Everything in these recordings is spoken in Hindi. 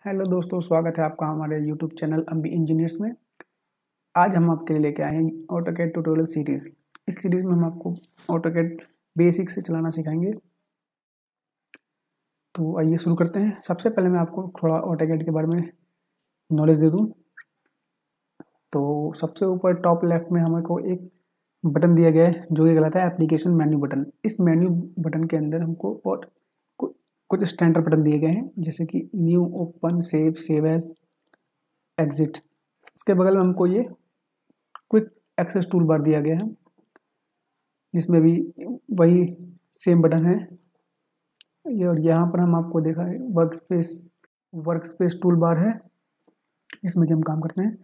हेलो दोस्तों, स्वागत है आपका हमारे यूट्यूब चैनल अम्बी इंजीनियर्स में। आज हम आपके लिए लेके आए हैं ऑटोकैड ट्यूटोरियल सीरीज़। इस सीरीज़ में हम आपको ऑटोकैड बेसिक से चलाना सिखाएंगे। तो आइए शुरू करते हैं। सबसे पहले मैं आपको थोड़ा ऑटोकैड के बारे में नॉलेज दे दूं। तो सबसे ऊपर टॉप लेफ्ट में हमको एक बटन दिया गया है जो कि कहलाता है एप्लीकेशन मेन्यू बटन। इस मेन्यू बटन के अंदर हमको और कुछ स्टैंडर्ड बटन दिए गए हैं, जैसे कि new, open, save as, exit. इसके बगल में हमको ये क्विक एक्सेस टूल बार दिया गया है, जिसमें भी वही सेम बटन है। ये और यहाँ पर हम आपको देखा है वर्क स्पेस टूल बार है, इसमें कि हम काम करते हैं।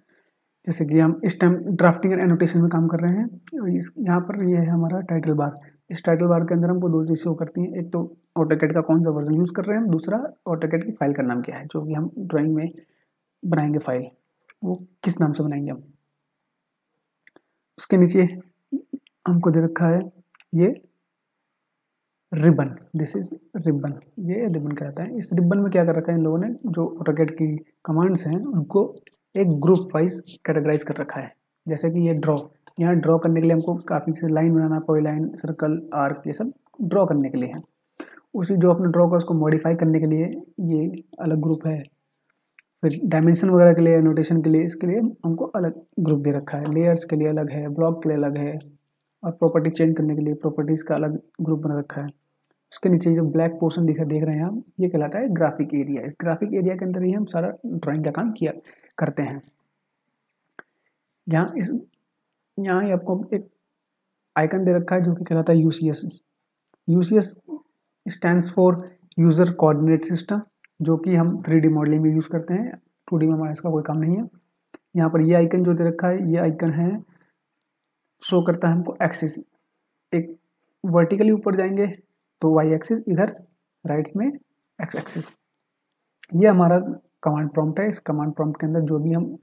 जैसे कि हम इस टाइम ड्राफ्टिंग एंड एनोटेशन में काम कर रहे हैं। और इस यहाँ पर ये है हमारा टाइटल बार। इस टाइटल बार के अंदर हमको दो चीज़ शो करती हैं, एक तो ऑटोकैड का कौन सा वर्जन यूज़ कर रहे हैं, दूसरा ऑटोकैड की फाइल का नाम क्या है, जो कि हम ड्राइंग में बनाएंगे फाइल, वो किस नाम से बनाएंगे हम। उसके नीचे हमको दे रखा है ये रिबन। दिस इज रिबन, ये रिबन कहलाता है। इस रिबन में क्या कर रखा है इन लोगों ने, जो ऑटोकैड की कमांड्स हैं उनको एक ग्रुप वाइज कैटेगराइज कर रखा है। जैसे कि ये ड्रॉ, यहाँ ड्रॉ करने के लिए हमको काफ़ी से लाइन बनाना, कोई लाइन, सर्कल, आर्क, ये सब ड्रॉ करने के लिए है। उसी जो अपने ड्रॉ का उसको मॉडिफाई करने के लिए ये अलग ग्रुप है। फिर डायमेंशन वगैरह के लिए, नोटेशन के लिए, इसके लिए हमको अलग ग्रुप दे रखा है। लेयर्स के लिए अलग है, ब्लॉक के लिए अलग है, और प्रॉपर्टी चेंज करने के लिए प्रॉपर्टीज़ का अलग ग्रुप बना रखा है। उसके नीचे जो ब्लैक पोर्शन देख रहे हैं हम, ये कहलाता है ग्राफिक एरिया। इस ग्राफिक एरिया के अंदर ही हम सारा ड्राइंग का काम किया करते हैं। यहाँ ही आपको एक आइकन दे रखा है जो कि कहलाता है UCS. UCS stands for user coordinate system, जो कि हम 3D मॉडलिंग में यूज़ करते हैं। 2D में हमारा इसका कोई काम नहीं है। यहाँ पर ये आइकन जो दे रखा है, ये आइकन है, शो करता है हमको एक्सिस। एक वर्टिकली ऊपर जाएंगे तो वाई एक्सिस, इधर राइट्स में एक्स एक्सिस। ये हमारा कमांड प्रॉम्प्ट है। इस कमांड प्रॉम्प्ट के अंदर जो भी हम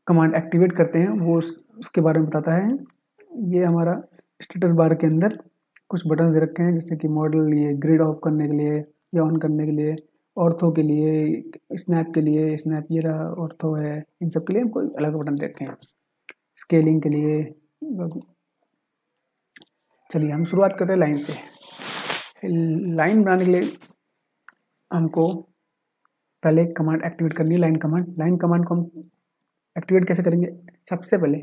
कमांड एक्टिवेट करते हैं वो उसके बारे में बताता है। ये हमारा स्टेटस बार के अंदर कुछ बटन दे रखे हैं, जैसे कि मॉडल, ये ग्रिड ऑफ करने के लिए या ऑन करने के लिए, ऑर्थो के लिए, स्नैप के लिए, स्नैप ये रहा ऑर्थो है, इन सब के लिए हमको अलग बटन दे रखे हैं। स्केलिंग के लिए। चलिए हम शुरुआत करते हैं लाइन से। लाइन बनाने के लिए हमको पहले एक कमांड एक्टिवेट करनी है, लाइन कमांड। लाइन कमांड को हम एक्टिवेट कैसे करेंगे? सबसे पहले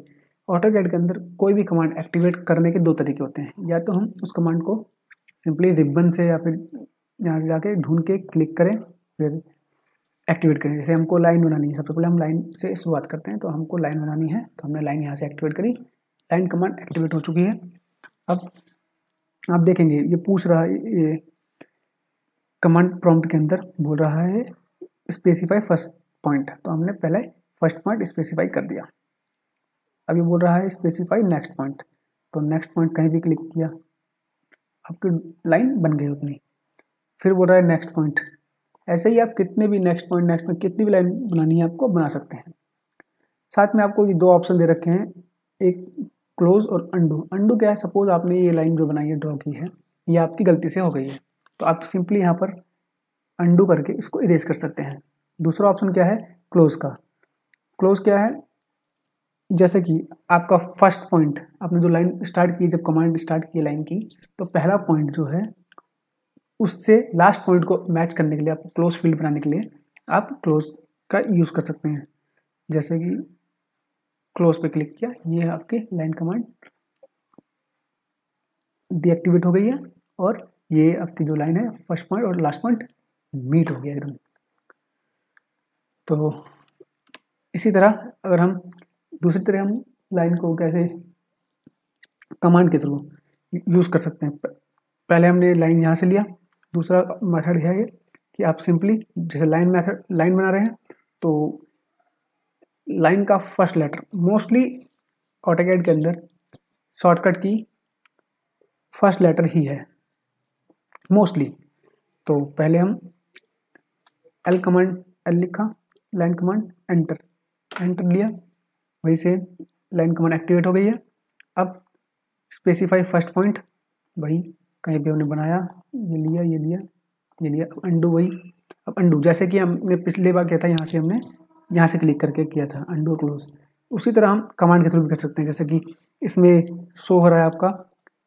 ऑटोकैड के अंदर कोई भी कमांड एक्टिवेट करने के दो तरीके होते हैं। या तो हम उस कमांड को सिंपली रिबन से या फिर यहाँ से जाके ढूंढ के क्लिक करें, फिर एक्टिवेट करें। जैसे हमको लाइन बनानी है, सबसे पहले हम लाइन से शुरुआत करते हैं। तो हमको लाइन बनानी है, तो हमने लाइन यहाँ से एक्टिवेट करी, लाइन कमांड एक्टिवेट हो चुकी है। अब आप देखेंगे ये पूछ रहा है, ये कमांड प्रॉम्प्ट के अंदर बोल रहा है स्पेसिफाई फर्स्ट पॉइंट। तो हमने पहले फर्स्ट पॉइंट स्पेसिफाई कर दिया। अभी बोल रहा है स्पेसिफाई नेक्स्ट पॉइंट, तो नेक्स्ट पॉइंट कहीं भी क्लिक किया, आपकी लाइन बन गई उतनी। फिर बोल रहा है नेक्स्ट पॉइंट। ऐसे ही आप कितने भी नेक्स्ट पॉइंट कितनी भी लाइन बनानी है आपको बना सकते हैं। साथ में आपको ये दो ऑप्शन दे रखे हैं, एक क्लोज और अंडू। अंडू क्या है? सपोज आपने ये लाइन जो बनाई है, ड्रॉ की है, ये आपकी गलती से हो गई है, तो आप सिंपली यहाँ पर अंडू करके इसको इरेज कर सकते हैं। दूसरा ऑप्शन क्या है? क्लोज का। क्लोज क्या है? जैसे कि आपका फर्स्ट पॉइंट, आपने जो लाइन स्टार्ट की, जब कमांड स्टार्ट की लाइन की, तो पहला पॉइंट जो है उससे लास्ट पॉइंट को मैच करने के लिए, आपको क्लोज फील्ड बनाने के लिए आप क्लोज का यूज़ कर सकते हैं। जैसे कि क्लोज पे क्लिक किया, ये आपकी लाइन कमांड डीएक्टिवेट हो गई है, और ये आपकी जो लाइन है फर्स्ट पॉइंट और लास्ट पॉइंट मीट हो गया एकदम। तो इसी तरह अगर हम दूसरी तरह हम लाइन को कैसे कमांड के थ्रू यूज़ कर सकते हैं। पहले हमने लाइन यहाँ से लिया। दूसरा मेथड है ये कि आप सिंपली जैसे लाइन बना रहे हैं, तो लाइन का फर्स्ट लेटर, मोस्टली ऑटोकैड के अंदर शॉर्टकट की फर्स्ट लेटर ही है मोस्टली। तो पहले हम एल लिखा, लाइन कमांड एंटर लिया, वही से लाइन कमांड एक्टिवेट हो गई है। अब स्पेसिफाई फर्स्ट पॉइंट, वही कहीं भी हमने बनाया, ये लिया, अंडू, वही अब अंडू, जैसे कि हमने पिछली बार किया था, यहाँ से हमने यहाँ से क्लिक करके किया था अंडू क्लोज, उसी तरह हम कमांड के थ्रू भी कर सकते हैं। जैसे कि इसमें शो हो रहा है आपका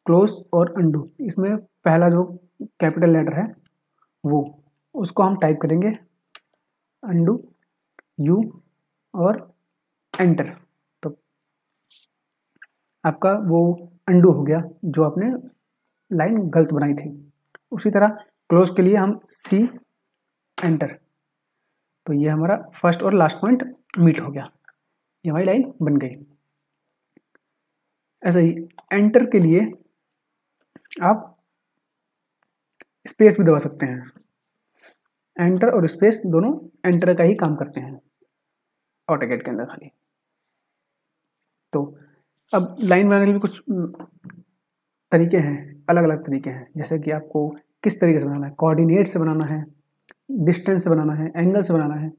क्लोज और अंडू, इसमें पहला जो कैपिटल लेटर है वो, उसको हम टाइप करेंगे अंडू यू और एंटर, तो आपका वो अंडू हो गया जो आपने लाइन गलत बनाई थी। उसी तरह क्लोज के लिए हम सी एंटर, तो ये हमारा फर्स्ट और लास्ट पॉइंट मीट हो गया, ये हमारी लाइन बन गई। ऐसे ही एंटर के लिए आप स्पेस भी दबा सकते हैं, एंटर और स्पेस दोनों एंटर का ही काम करते हैं ऑटोकैड के अंदर खाली। तो अब लाइन बनाने के लिए भी कुछ तरीके हैं, अलग अलग तरीके हैं, जैसे कि आपको किस तरीके से बनाना है, कोऑर्डिनेट से बनाना है, डिस्टेंस से बनाना है, एंगल से बनाना है,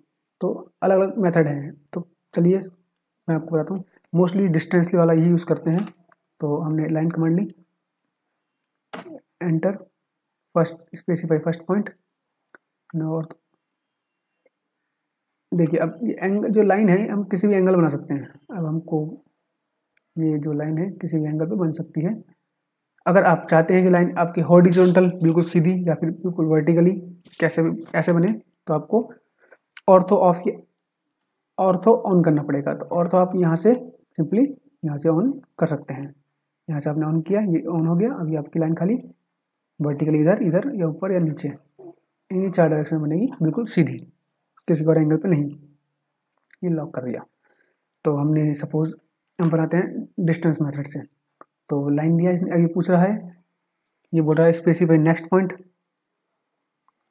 तो अलग अलग मेथड हैं। तो चलिए मैं आपको बताता हूँ, मोस्टली डिस्टेंस वाला ही यूज़ करते हैं। तो हमने लाइन कमांड ली, enter, first specify first point north. देखिए अब ये एंगल जो लाइन है हम किसी भी एंगल बना सकते हैं। अब हमको ये जो लाइन है किसी भी एंगल पे बन सकती है। अगर आप चाहते हैं कि लाइन आपकी हॉरिजॉन्टल बिल्कुल सीधी या फिर बिल्कुल वर्टिकली कैसे ऐसे बने, तो आपको ऑर्थो ऑफ की ऑर्थो ऑन करना पड़ेगा। तो ऑर्थो आप यहाँ से सिंपली यहाँ से ऑन कर सकते हैं। यहाँ से आपने ऑन किया, ये ऑन हो गया। अभी आपकी लाइन खाली वर्टिकली इधर इधर या ऊपर या नीचे इन्हीं 4 डायरेक्शन बनेगी, बिल्कुल सीधी, किसी और एंगल पे नहीं। ये लॉक कर दिया। तो हमने सपोज हम बनाते हैं डिस्टेंस मेथड से। तो लाइन दिया, इसने अभी पूछ रहा है, ये बोल रहा है स्पेसिफाई नेक्स्ट पॉइंट।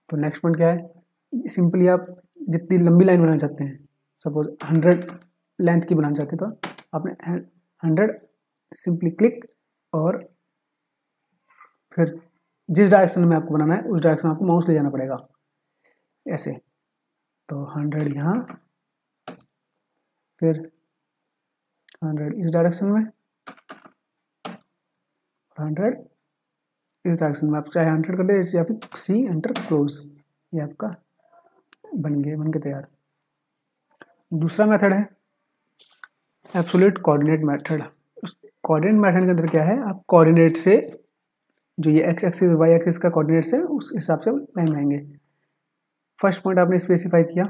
तो नेक्स्ट पॉइंट क्या है, सिंपली आप जितनी लंबी लाइन बनाना चाहते हैं, सपोज 100 लेंथ की बनाना चाहते हैं, तो आपने 100 सिंपली क्लिक और फिर जिस डायरेक्शन में आपको बनाना है उस डायरेक्शन में आपको माउस ले जाना पड़ेगा ऐसे। तो 100 यहाँ, फिर 100 इस डायरेक्शन में, 100 इस डायरेक्शन में। आप चाहे 100 कर दे या फिर सी एंटर क्लोज, ये आपका बन के तैयार। दूसरा मेथड है एब्सोल्यूट कोऑर्डिनेट मेथड। उस कोऑर्डिनेट मेथड के अंदर क्या है, आप कोऑर्डिनेट से जो ये एक्स एक्सिस वाई एक्सिस का कोऑर्डिनेट्स है उस हिसाब से लाइन बनाएंगे। फर्स्ट पॉइंट आपने स्पेसिफाई किया,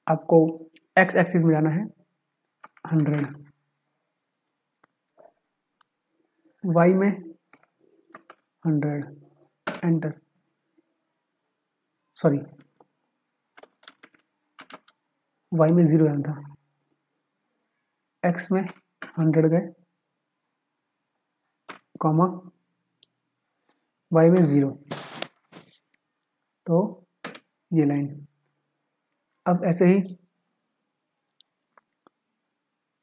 आपको एक्स एक्सिस में जाना है 100, वाई में 100 एंटर, सॉरी वाई में 0 जाना था, एक्स में 100 गए, कॉमा वाई में 0, तो ये लाइन। अब ऐसे ही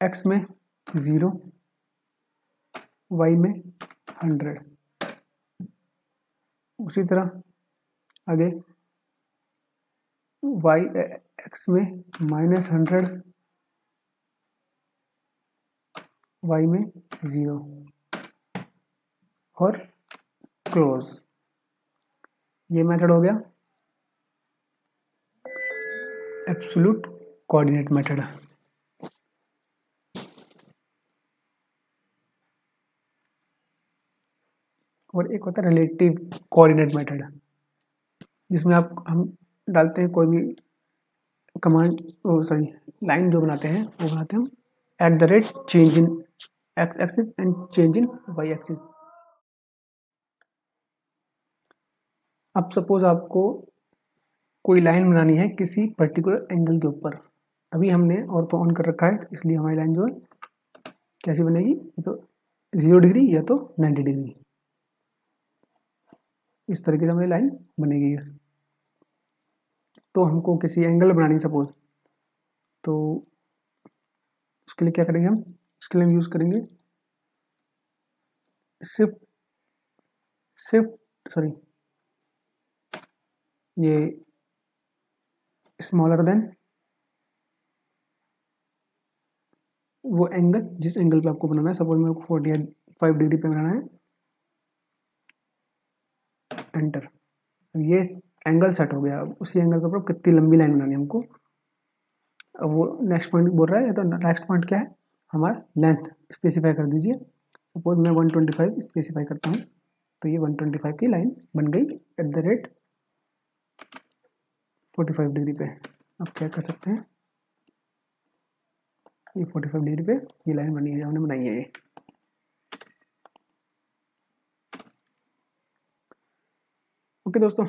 एक्स में 0, वाई में 100, उसी तरह आगे वाई एक्स में -100, वाई में 0 और क्लोज। ये मेथड हो गया एब्सोल्यूट कोऑर्डिनेट मेथड। और एक होता है रिलेटिव कोऑर्डिनेट मेथड, जिसमें हम डालते हैं कोई भी कमांड, सॉरी लाइन जो बनाते हैं वो बनाते हैं @ change in X axis and change in Y axis. अब सपोज आपको कोई लाइन बनानी है किसी पर्टिकुलर एंगल के ऊपर। अभी हमने ऑर्थो ऑन कर रखा है, इसलिए हमारी लाइन जो है कैसी बनेगी, ये तो 0 डिग्री या तो 90 डिग्री, इस तरीके से हमारी लाइन बनेगी। तो हमको किसी एंगल बनानी सपोज, तो उसके लिए क्या करेंगे हम, उसके लिए हम यूज़ करेंगे शिफ्ट सॉरी ये स्मॉलर देन वो एंगल जिस एंगल पे आपको बनाना है। सपोज मेरे को 45 डिग्री पे बनाना है, एंटर। ये एंगल सेट हो गया। अब उसी एंगल के ऊपर कितनी लंबी लाइन बनानी है हमको। अब वो नेक्स्ट पॉइंट बोल रहा है, तो नेक्स्ट पॉइंट क्या है, हमारा लेंथ स्पेसिफाई कर दीजिए। सपोज मैं 125 स्पेसिफाई करता हूँ, तो ये 125 की लाइन बन गई एट द रेट 45 डिग्री पे। आप चेक कर सकते हैं, ये 45 डिग्री पे ये लाइन बनी है, हमने बनाई है ये। ओके दोस्तों,